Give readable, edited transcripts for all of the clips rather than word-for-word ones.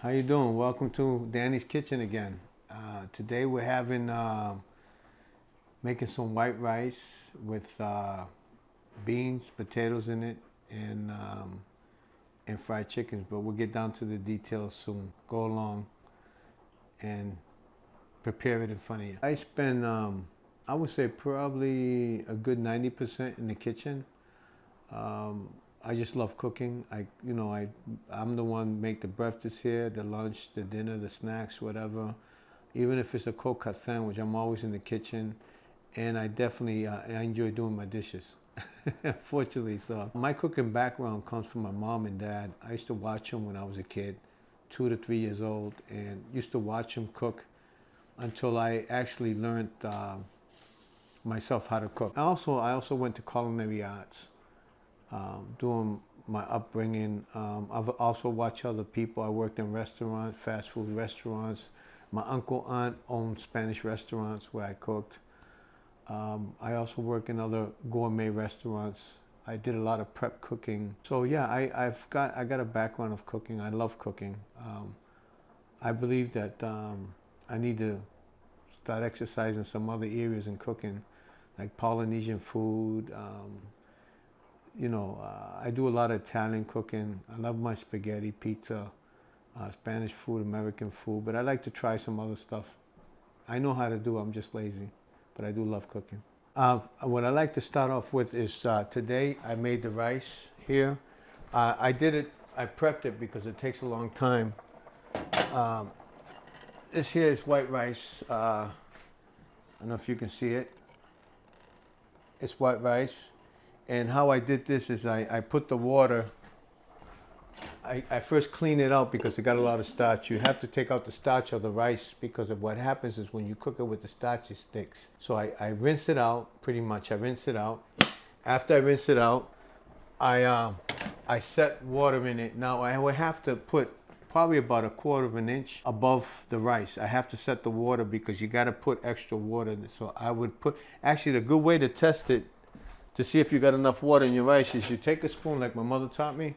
How you doing? Welcome to Danny's Kitchen again. Today we're having making some white rice with beans, potatoes in it, and fried chickens. But we'll get down to the details soon. Go along and prepare it in front of you. I spend, I would say, probably a good 90% in the kitchen. I just love cooking. I'm the one make the breakfast here, the lunch, the dinner, the snacks, whatever. Even if it's a cold cut sandwich, I'm always in the kitchen, and I definitely I enjoy doing my dishes. Fortunately, so my cooking background comes from my mom and dad. I used to watch them when I was a kid, 2 to 3 years old, and used to watch them cook until I actually learned myself how to cook. I also went to culinary arts. Doing my upbringing. I've also watched other people. I worked in restaurants, fast food restaurants. My uncle, aunt owned Spanish restaurants where I cooked. I also work in other gourmet restaurants. I did a lot of prep cooking. So yeah, I got a background of cooking. I love cooking. I believe that I need to start exercising some other areas in cooking, like Polynesian food. I do a lot of Italian cooking. I love my spaghetti, pizza, Spanish food, American food, but I like to try some other stuff. I know how to do it, I'm just lazy, but I do love cooking. What I like to start off with is today I made the rice here. I prepped it because it takes a long time. This here is white rice. I don't know if you can see it. It's white rice. And how I did this is I put the water, I first clean it out because it got a lot of starch. You have to take out the starch of the rice because of what happens is when you cook it with the starch, it sticks. So I rinse it out, pretty much. I rinse it out. After I rinse it out, I set water in it. Now I would have to put probably about 1/4 of an inch above the rice. I have to set the water because you got to put extra water in it. So I would put, actually the good way to test it to see if you got enough water in your rice is you take a spoon like my mother taught me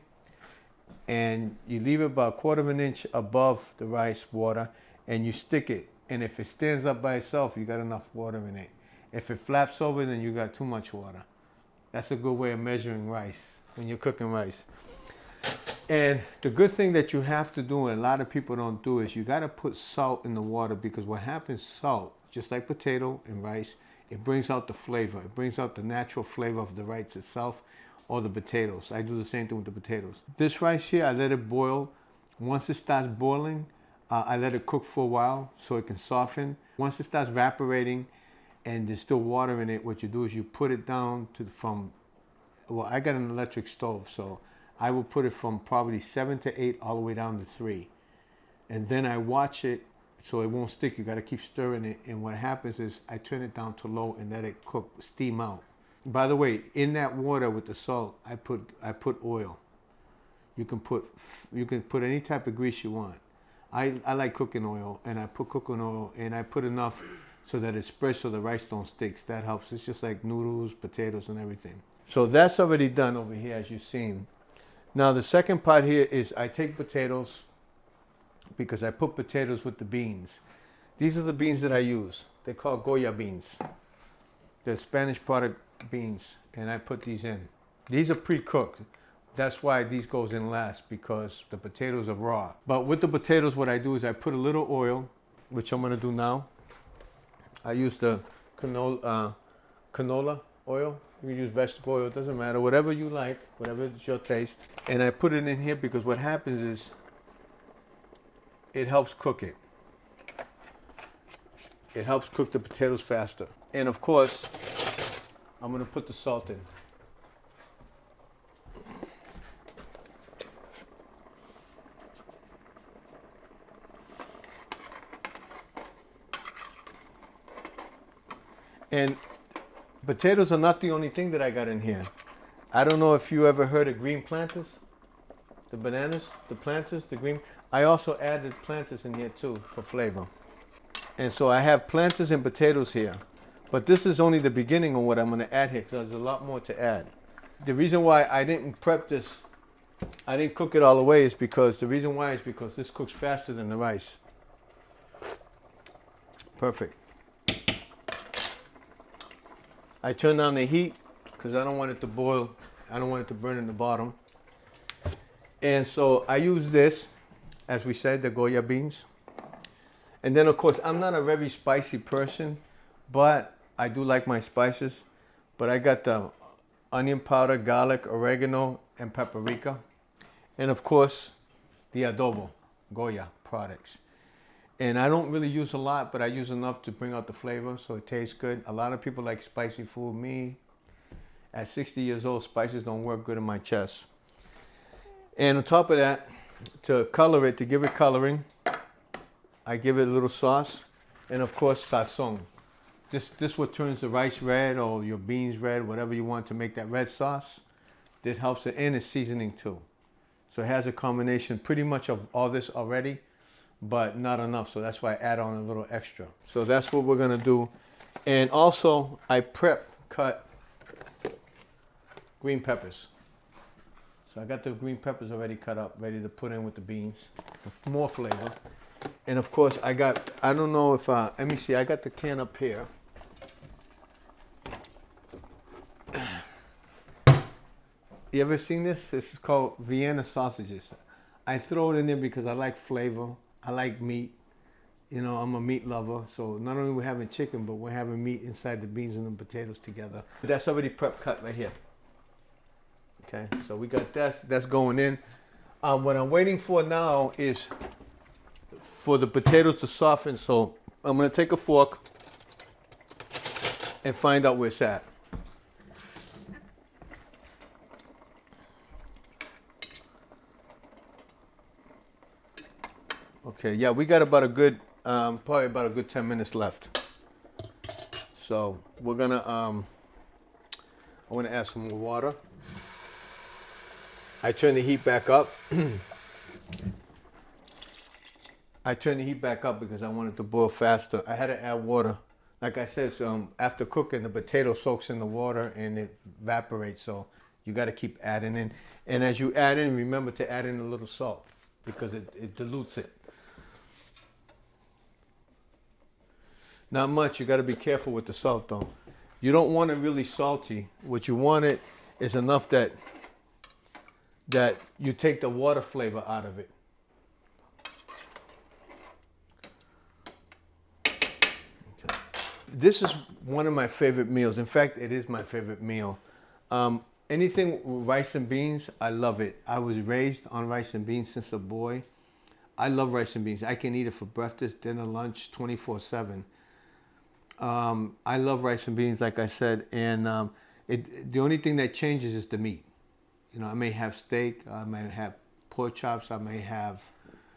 and you leave it about 1/4 of an inch above the rice water and you stick it. And if it stands up by itself, you got enough water in it. If it flaps over, then you got too much water. That's a good way of measuring rice when you're cooking rice. And the good thing that you have to do, and a lot of people don't do, is you got to put salt in the water because what happens, salt, just like potato and rice, it brings out the flavor. It brings out the natural flavor of the rice itself or the potatoes. I do the same thing with the potatoes. This rice here, I let it boil. Once it starts boiling, I let it cook for a while so it can soften. Once it starts evaporating and there's still water in it, what you do is you put it down to I got an electric stove, so I will put it from probably 7 to 8 all the way down to 3. And then I watch it so it won't stick. You got to keep stirring it. And what happens is I turn it down to low and let it cook, steam out. By the way, in that water with the salt, I put oil. You can put any type of grease you want. I like cooking oil, and I put cooking oil, and I put enough so that it spreads so the rice don't stick. That helps. It's just like noodles, potatoes, and everything. So that's already done over here, as you've seen. Now the second part here is I take potatoes, because I put potatoes with the beans. These are the beans that I use. They're called Goya beans. They're Spanish product beans, and I put these in. These are pre-cooked. That's why these goes in last, because the potatoes are raw. But with the potatoes, what I do is I put a little oil, which I'm gonna do now. I use the canola oil. You can use vegetable oil, it doesn't matter. Whatever you like, whatever is your taste. And I put it in here because what happens is it helps cook it. It helps cook the potatoes faster. And of course, I'm gonna put the salt in. And potatoes are not the only thing that I got in here. I don't know if you ever heard of green plantains, the bananas, the plantains, the green. I also added plantains in here too for flavor. And so I have plantains and potatoes here. But this is only the beginning of what I'm going to add here, because there's a lot more to add. The reason why I didn't prep this I didn't cook it all the way is because, the reason why is because this cooks faster than the rice. Perfect. I turn down the heat because I don't want it to boil. I don't want it to burn in the bottom. And so I use this, as we said, the Goya beans. And then of course, I'm not a very spicy person, but I do like my spices. But I got the onion powder, garlic, oregano, and paprika. And of course, the adobo, Goya products. And I don't really use a lot, but I use enough to bring out the flavor so it tastes good. A lot of people like spicy food. Me, at 60 years old, spices don't work good in my chest. And on top of that, to color it, to give it coloring, I give it a little sauce. And of course, sazon. This what turns the rice red or your beans red, whatever you want to make that red sauce. This helps it, and it's seasoning too. So it has a combination pretty much of all this already, but not enough. So that's why I add on a little extra. So that's what we're gonna do. And also I cut green peppers. So I got the green peppers already cut up, ready to put in with the beans for more flavor. And of course I don't know if, let me see, I got the can up here. You ever seen this? This is called Vienna sausages. I throw it in there because I like flavor. I like meat. You know, I'm a meat lover. So not only we're having chicken, but we're having meat inside the beans and the potatoes together. That's already prep cut right here. Okay, so we got that's going in. What I'm waiting for now is for the potatoes to soften. So I'm gonna take a fork and find out where it's at. Okay, yeah, we got about a good, probably about a good 10 minutes left. So we're gonna, I wanna add some more water. I turn the heat back up. I turn the heat back up because I want it to boil faster. I had to add water. Like I said, after cooking, the potato soaks in the water and it evaporates. So you gotta keep adding in. And as you add in, remember to add in a little salt because it dilutes it. Not much, you gotta be careful with the salt though. You don't want it really salty. What you want it is enough that you take the water flavor out of it. Okay. This is one of my favorite meals. In fact, it is my favorite meal. Anything with rice and beans, I love it. I was raised on rice and beans since a boy. I love rice and beans. I can eat it for breakfast, dinner, lunch, 24/7. I love rice and beans, like I said, and the only thing that changes is the meat. You know, I may have steak, I may have pork chops, I may have,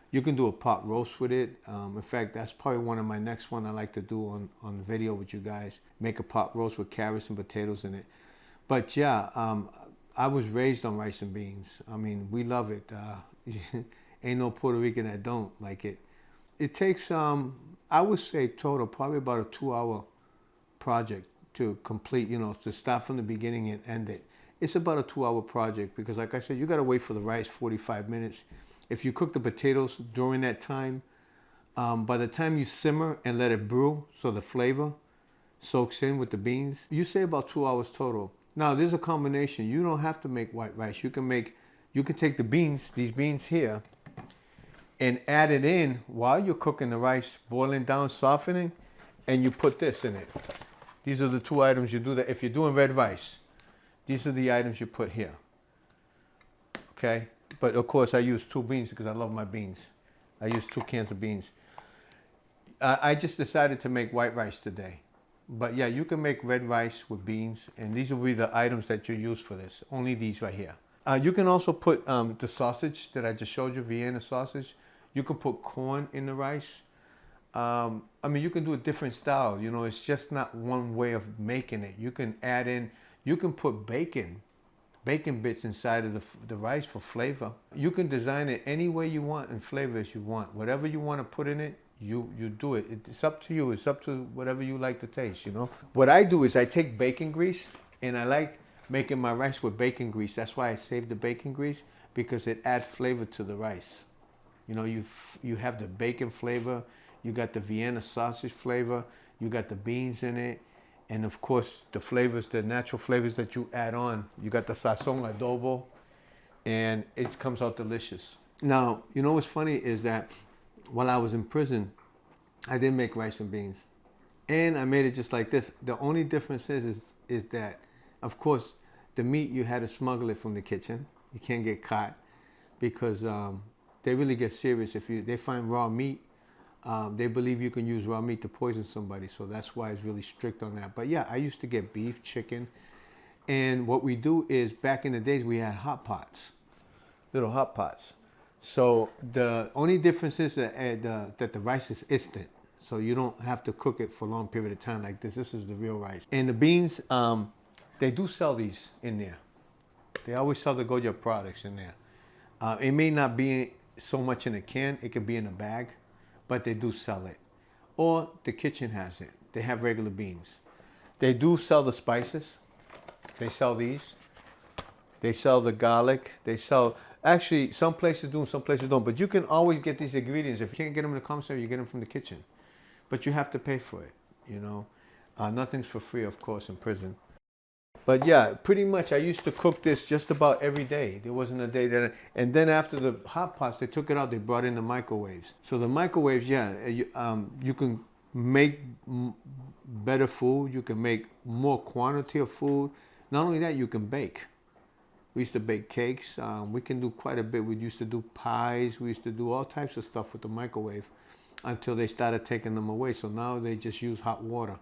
you can do a pot roast with it. In fact, that's probably one of my next one I like to do on the video with you guys. Make a pot roast with carrots and potatoes in it. But yeah, I was raised on rice and beans. I mean, we love it. Ain't no Puerto Rican that don't like it. It takes, I would say total, probably about a 2-hour project to complete, you know, to start from the beginning and end it. It's about a 2-hour project because like I said, you gotta wait for the rice 45 minutes. If you cook the potatoes during that time, by the time you simmer and let it brew, so the flavor soaks in with the beans, you say about 2 hours total. Now there's a combination. You don't have to make white rice. You can take the beans, these beans here, and add it in while you're cooking the rice, boiling down, softening, and you put this in it. These are the two items you do that. If you're doing red rice, these are the items you put here. Okay? But of course I use 2 beans because I love my beans. I use 2 cans of beans. I just decided to make white rice today. But yeah, you can make red rice with beans, and these will be the items that you use for this. Only these right here. You can also put the sausage that I just showed you, Vienna sausage. You can put corn in the rice. I mean, you can do a different style. You know, it's just not one way of making it. You can add in, you can put bacon bits inside of the rice for flavor. You can design it any way you want and flavor as you want. Whatever you want to put in it, you do it. It's up to you. It's up to whatever you like to taste, you know. What I do is I take bacon grease, and I like making my rice with bacon grease. That's why I save the bacon grease, because it adds flavor to the rice. You know, you have the bacon flavor, you got the Vienna sausage flavor, you got the beans in it, and of course the flavors, the natural flavors that you add on. You got the sazon adobo, and it comes out delicious. Now, you know what's funny is that while I was in prison, I did make rice and beans, and I made it just like this. The only difference is that, of course, the meat, you had to smuggle it from the kitchen. You can't get caught because they really get serious if they find raw meat. They believe you can use raw meat to poison somebody, so that's why it's really strict on that. But yeah, I used to get beef, chicken, and what we do is, back in the days, we had hot pots, little hot pots. So the only difference is that the rice is instant, so you don't have to cook it for a long period of time like this. This is the real rice. And the beans, they do sell these in there. They always sell the Goya products in there. It may not be so much in a can, it could be in a bag, but they do sell it. Or the kitchen has it. They have regular beans. They do sell the spices. They sell these. They sell the garlic. They sell, actually, some places do and some places don't, but you can always get these ingredients. If you can't get them in the commissary, you get them from the kitchen. But you have to pay for it, you know. Nothing's for free, of course, in prison. But yeah, pretty much I used to cook this just about every day. There wasn't a day that, and then after the hot pots, they took it out, they brought in the microwaves. So the microwaves, yeah, you can make better food. You can make more quantity of food. Not only that, you can bake. We used to bake cakes. We can do quite a bit. We used to do pies. We used to do all types of stuff with the microwave until they started taking them away. So now they just use hot water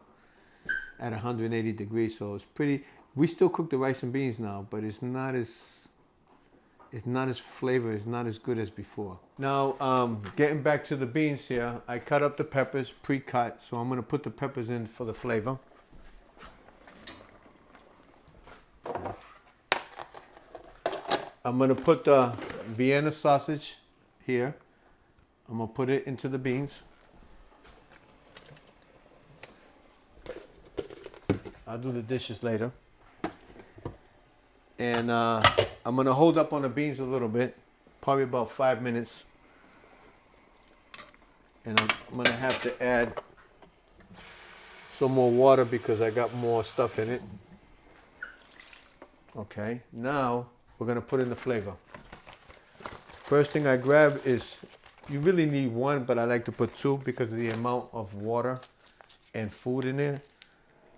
at 180 degrees. So it's pretty. We still cook the rice and beans now, but it's not as flavor, it's not as good as before. Now, getting back to the beans here, I cut up the peppers, pre-cut, so I'm gonna put the peppers in for the flavor. I'm gonna put the Vienna sausage here. I'm gonna put it into the beans. I'll do the dishes later. And I'm gonna hold up on the beans a little bit, probably about 5 minutes. And I'm gonna have to add some more water because I got more stuff in it. Okay, now we're gonna put in the flavor. First thing I grab is, you really need one, but I like to put two because of the amount of water and food in there.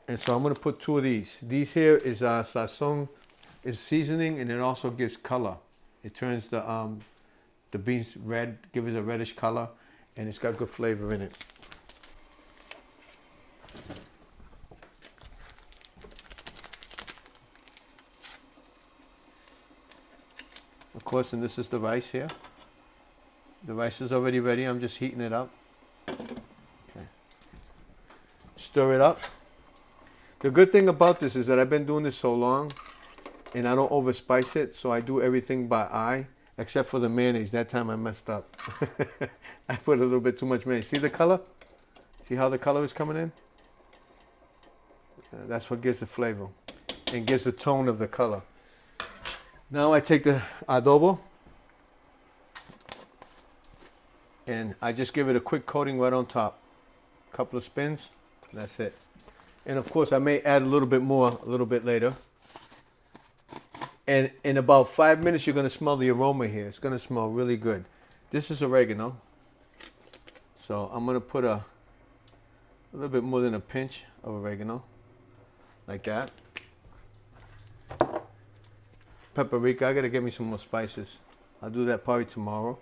And so I'm gonna put two of these. These here is sazon, is seasoning, and it also gives color. It turns the beans red, gives it a reddish color, and it's got good flavor in it. Of course, and this is the rice here. The rice is already ready. I'm just heating it up. Okay. Stir it up. The good thing about this is that I've been doing this so long, and I don't overspice it, so I do everything by eye, except for the mayonnaise. That time I messed up. I put a little bit too much mayonnaise. See the color? See how the color is coming in? That's what gives the flavor and gives the tone of the color. Now I take the adobo and I just give it a quick coating right on top. A couple of spins, that's it. And of course I may add a little bit more a little bit later. And in about 5 minutes, you're going to smell the aroma here. It's going to smell really good. This is oregano. So I'm going to put a little bit more than a pinch of oregano. Like that. Paprika. I got to get me some more spices. I'll do that probably tomorrow.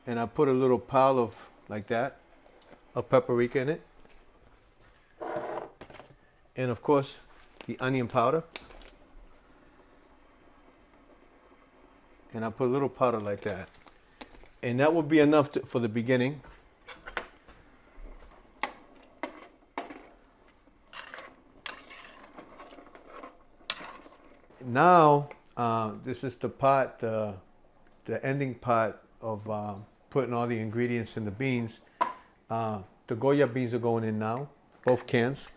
And I put a little pile of, like that, of paprika in it. And of course, the onion powder. And I put a little powder like that. And that will be enough for the beginning. Now, this is the part, the ending part of putting all the ingredients in the beans. The Goya beans are going in now, both cans.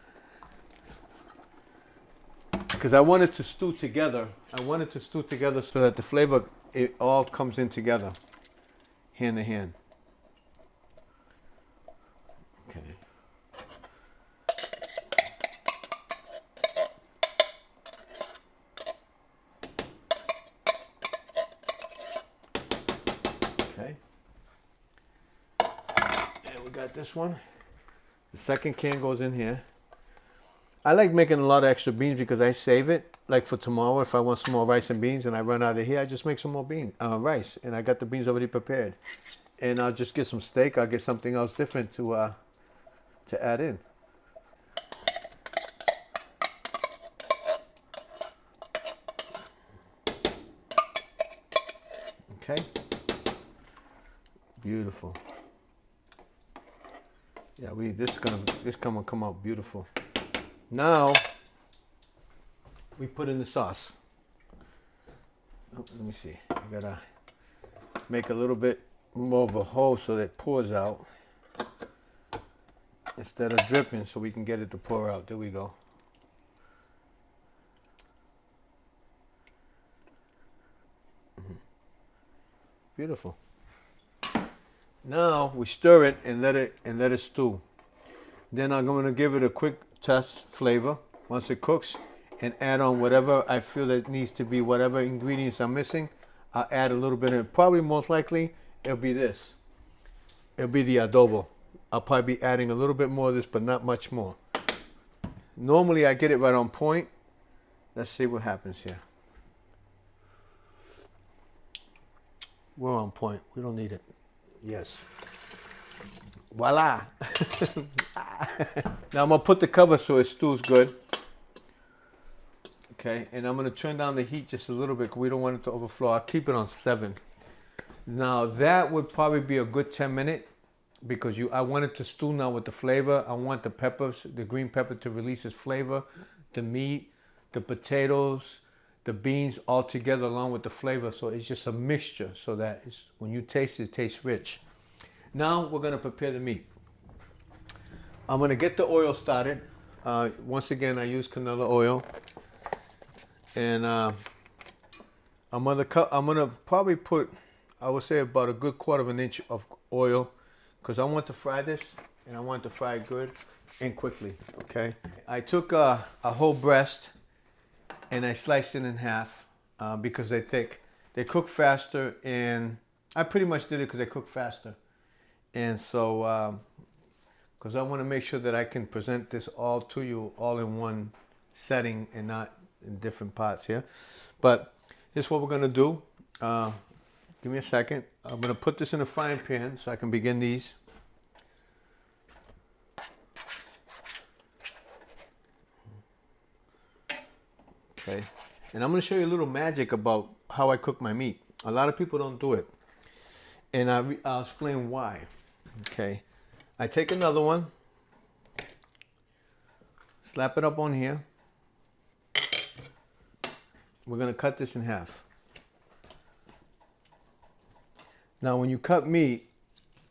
Because I want it to stew together. I want it to stew together so that the flavor it all comes in together, hand to hand. Okay. Okay. And we got this one. The second can goes in here. I like making a lot of extra beans because I save it. Like for tomorrow, if I want some more rice and beans and I run out of here, I just make some more rice. And I got the beans already prepared. And I'll just get some steak. I'll get something else different to add in. Okay. Beautiful. Yeah, this gonna come out beautiful. Now we put in the sauce. Oh, let me see. I gotta make a little bit more of a hole so that it pours out instead of dripping, so we can get it to pour out. There we go. Beautiful. Now we stir it and let it stew. Then I'm going to give it a quick test flavor once it cooks and add on whatever I feel that needs to be, whatever ingredients I'm missing. I'll add a little bit of it. Probably most likely it'll be this. It'll be the adobo. I'll probably be adding a little bit more of this, but not much more. Normally I get it right on point. Let's see what happens here. We're on point. We don't need it. Yes. Voila. Now I'm going to put the cover so it stews good. Okay, and I'm going to turn down the heat just a little bit because we don't want it to overflow. I'll keep it on 7. Now that would probably be a good 10 minutes because I want it to stew now with the flavor. I want the peppers, the green pepper to release its flavor, the meat, the potatoes, the beans all together along with the flavor. So it's just a mixture so that when you taste it, it tastes rich. Now we're going to prepare the meat. I'm going to get the oil started. Once again, I use canola oil. And I'm gonna probably put, I would say about a good 1/4 inch of oil because I want to fry this and I want to fry it good and quickly, okay? I took a whole breast and I sliced it in half because they're thick. They cook faster, and I pretty much did it because they cook faster. And so, because I want to make sure that I can present this all to you all in one setting and not in different parts here. But here's what we're going to do. Give me a second. I'm going to put this in a frying pan so I can begin these. Okay. And I'm going to show you a little magic about how I cook my meat. A lot of people don't do it. And I'll explain why. Okay. I take another one. Slap it up on here. We're going to cut this in half. Now, when you cut meat,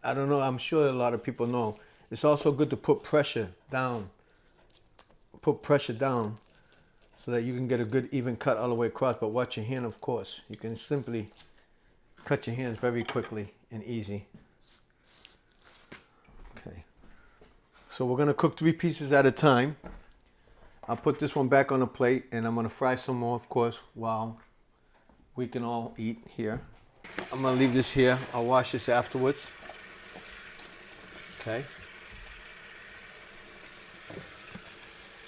I don't know, I'm sure a lot of people know, it's also good to put pressure down. Put pressure down so that you can get a good even cut all the way across. But watch your hand, of course. You can simply cut your hands very quickly and easy. Okay. So we're going to cook 3 pieces at a time. I'll put this one back on the plate, and I'm going to fry some more, of course, while we can all eat here. I'm going to leave this here. I'll wash this afterwards. Okay.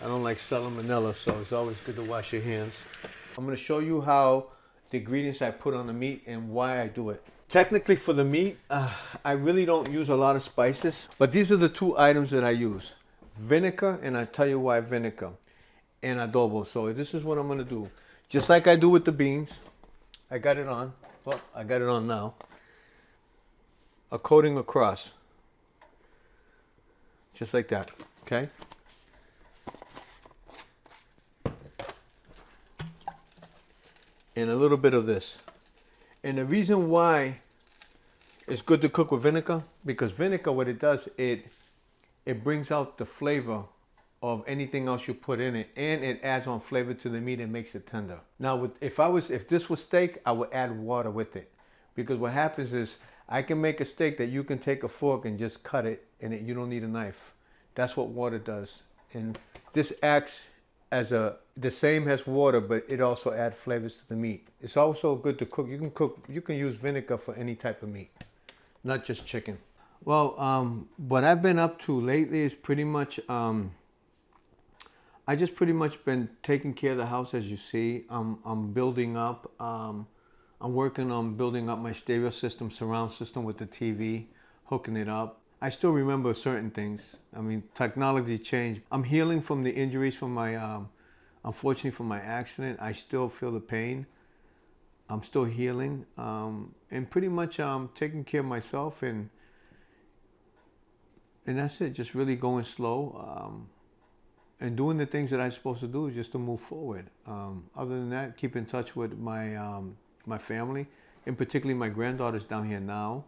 I don't like salmonella, so it's always good to wash your hands. I'm going to show you how the ingredients I put on the meat and why I do it. Technically for the meat, I really don't use a lot of spices, but these are the 2 items that I use. Vinegar, and I'll tell you why vinegar, and adobo. So this is what I'm going to do. Just like I do with the beans, I got it on. Well, I got it on now. A coating across. Just like that, okay? And a little bit of this. And the reason why it's good to cook with vinegar, because vinegar, what it does, it brings out the flavor of anything else you put in it, and it adds on flavor to the meat and makes it tender. Now, if this was steak, I would add water with it, because what happens is I can make a steak that you can take a fork and just cut it, and you don't need a knife. That's what water does, and this acts as the same as water, but it also adds flavors to the meat. It's also good to cook. You can use vinegar for any type of meat, not just chicken. Well, what I've been up to lately is pretty much, I just pretty much been taking care of the house. As you see, I'm building up, I'm working on building up my stereo system, surround system with the TV, hooking it up. I still remember certain things. I mean, technology changed. I'm healing from the injuries from my, unfortunately from my accident. I still feel the pain. I'm still healing, and pretty much taking care of myself, and that's it. Just really going slow, and doing the things that I'm supposed to do just to move forward. Other than that, keep in touch with my family, and particularly my granddaughter's down here now.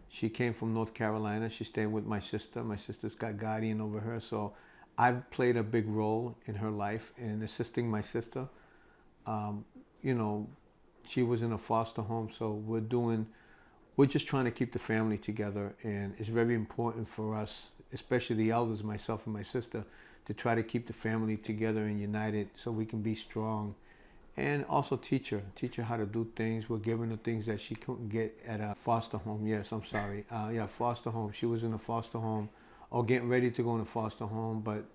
She came from North Carolina. She's staying with my sister. My sister's got guardian over her, so I've played a big role in her life in assisting my sister. You know, she was in a foster home, so we're just trying to keep the family together, and it's very important for us, especially the elders, myself and my sister, to try to keep the family together and united so we can be strong. And also teach her how to do things. We're giving her things that she couldn't get at a foster home. Yes, I'm sorry. Yeah, foster home. She was in a foster home, or getting ready to go in a foster home, but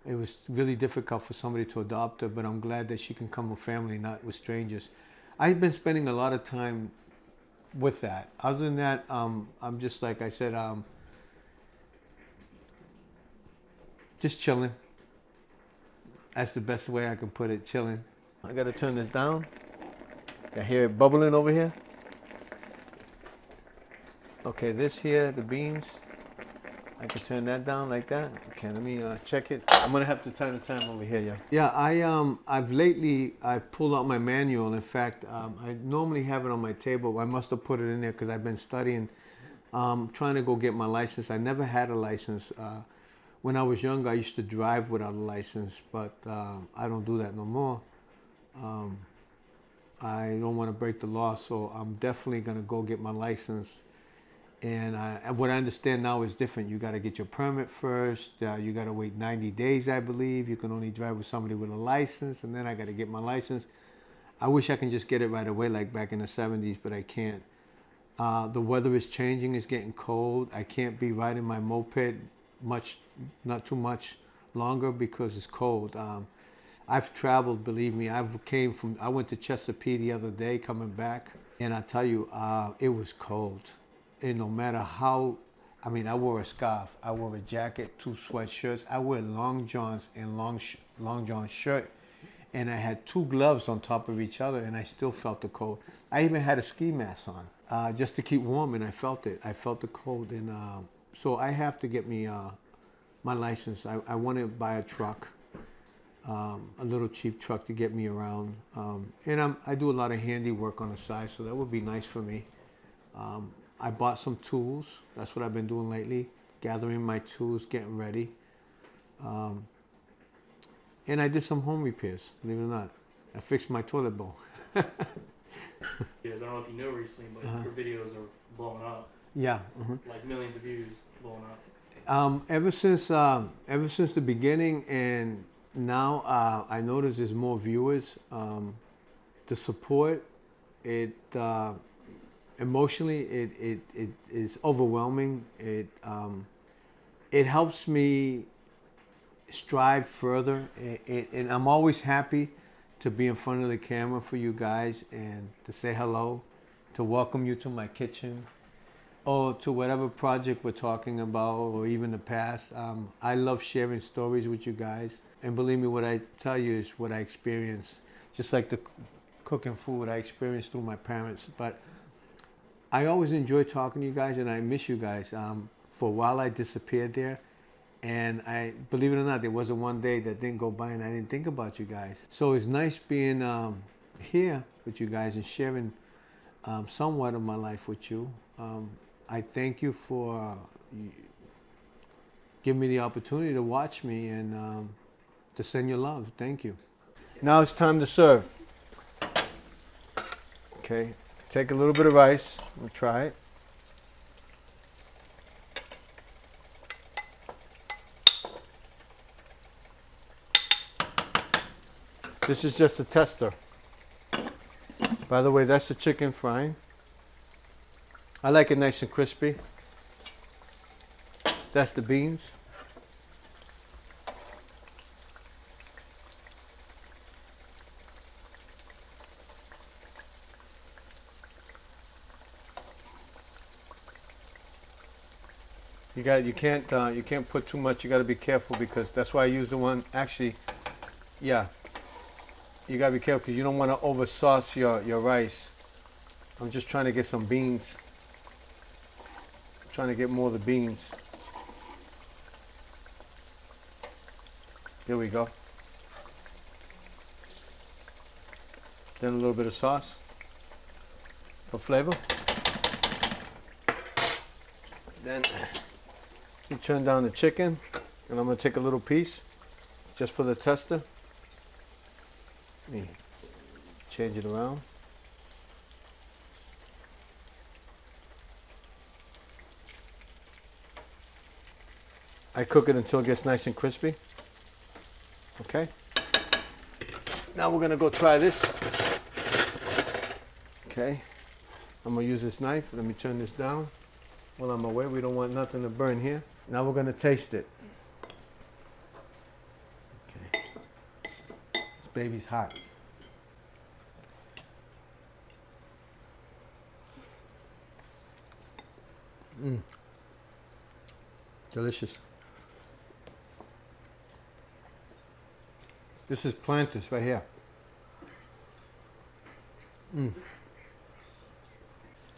it was really difficult for somebody to adopt her. But I'm glad that she can come with family, not with strangers. I've been spending a lot of time with that. Other than that, I'm just, like I said, just chilling. That's the best way I can put it, chilling. I gotta turn this down. I hear it bubbling over here. Okay, this here, the beans, I can turn that down like that. Okay, let me check it. I'm gonna have to turn the time over here, yeah. Yeah, I've pulled out my manual. In fact, I normally have it on my table. I must have put it in there because I've been studying, trying to go get my license. I never had a license. When I was younger, I used to drive without a license, but I don't do that no more. I don't want to break the law, so I'm definitely gonna go get my license. And what I understand now is different. You got to get your permit first. You got to wait 90 days, I believe. You can only drive with somebody with a license, and then I got to get my license. I wish I can just get it right away, like back in the 70s, but I can't. The weather is changing. It's getting cold. I can't be riding my moped not too much longer because it's cold. I've traveled, believe me. I went to Chesapeake the other day coming back, and I tell you, it was cold. And no matter how, I mean, I wore a scarf, I wore a jacket, 2 sweatshirts, I wear long johns and long john shirt, and I had 2 gloves on top of each other, and I still felt the cold. I even had a ski mask on, just to keep warm, and I felt it. I felt the cold, and so I have to get me my license. I want to buy a truck, a little cheap truck to get me around, and I do a lot of handiwork on the side, so that would be nice for me. I bought some tools. That's what I've been doing lately, gathering my tools, getting ready. And I did some home repairs, believe it or not. I fixed my toilet bowl. I don't know if you know recently, but your videos are blowing up. Yeah. Like millions of views blowing up. Ever since the beginning, and now I notice there's more viewers. The support, emotionally, it is overwhelming. It helps me strive further, and I'm always happy to be in front of the camera for you guys and to say hello, to welcome you to my kitchen, or to whatever project we're talking about, or even the past. I love sharing stories with you guys, and believe me, what I tell you is what I experienced, just like the cooking food I experienced through my parents. But I always enjoy talking to you guys, and I miss you guys. For a while, I disappeared there, and I, believe it or not, there wasn't one day that didn't go by and I didn't think about you guys. So it's nice being here with you guys and sharing somewhat of my life with you. I thank you for give me the opportunity to watch me and to send your love. Thank you. Now it's time to serve. Okay, take a little bit of rice. We'll try it. This is just a tester. By the way, that's the chicken frying. I like it nice and crispy. That's the beans. You can't put too much. You got to be careful because that's why I use the one. Actually, yeah. You got to be careful because you don't want to over sauce your rice. I'm just trying to get some beans. I'm trying to get more of the beans. Here we go. Then a little bit of sauce for flavor. Then you turn down the chicken, and I'm going to take a little piece just for the tester. Let me change it around. I cook it until it gets nice and crispy. Okay. Now we're going to go try this. Okay. I'm going to use this knife. Let me turn this down. While I'm away, we don't want nothing to burn here. Now we're going to taste it. Okay. This baby's hot. Delicious. This is plantain right here.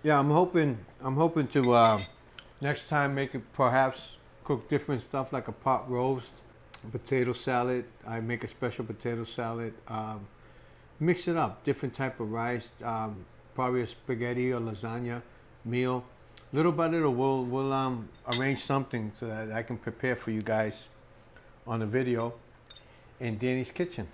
Yeah, I'm hoping to next time make it perhaps cook different stuff like a pot roast, a potato salad. I make a special potato salad. Mix it up, different type of rice, probably a spaghetti or lasagna meal. Little by little, we'll arrange something so that I can prepare for you guys on a video in Danny's kitchen.